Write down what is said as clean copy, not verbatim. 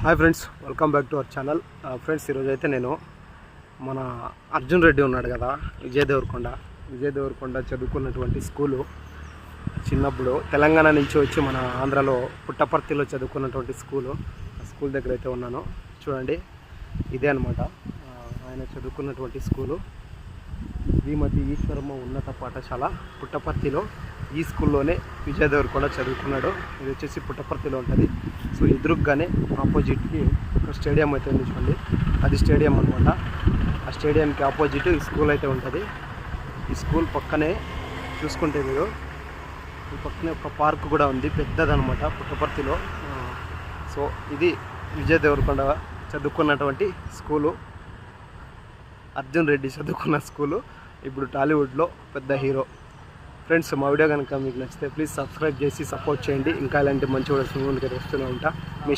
Hi friends, welcome back to our channel. Friends, ఈరోజైతే నేను మన అర్జున్ రెడ్డి ఉన్నాడు కదా, విజయ్ దేవరకొండ చదువుకున్నటువంటి స్కూలు. చిన్నప్పుడు తెలంగాణ నుంచి వచ్చి మన ఆంధ్రాలో పుట్టపర్తిలో చదువుకున్నటువంటి స్కూలు. ఆ స్కూల్ దగ్గర అయితే ఉన్నాను. చూడండి, ఇదే అనమాట ఆయన చదువుకున్నటువంటి స్కూలు. శ్రీమతి ఈశ్వరమ్మ ఉన్నత పాఠశాల పుట్టపర్తిలో. ఈ స్కూల్లోనే విజయ్ దేవరకొండ చదువుకున్నాడు. ఇది వచ్చేసి పుట్టపర్తిలో ఉంటుంది. సో ఎదురుగానే ఆపోజిట్కి ఒక స్టేడియం అయితే ఉంది చూడండి, అది స్టేడియం అనమాట. ఆ స్టేడియంకి ఆపోజిట్ ఈ స్కూల్ అయితే ఉంటుంది. ఈ స్కూల్ పక్కనే చూసుకుంటే మీరు ఈ పక్కనే ఒక పార్క్ కూడా ఉంది, పెద్దదనమాట పుట్టపర్తిలో. సో ఇది విజయ్ దేవరకొండ చదువుకున్నటువంటి స్కూలు, అర్జున్ రెడ్డి చదువుకున్న స్కూలు. ఇప్పుడు టాలీవుడ్లో పెద్ద హీరో. ఫ్రెండ్స్, మా వీడియో కనుక మీకు నచ్చితే ప్లీజ్ సబ్స్క్రైబ్ చేసి సపోర్ట్ చేయండి. ఇంకా ఇలాంటి మంచి వీడియోస్ ముందుకు వస్తూనే ఉంటా. మీ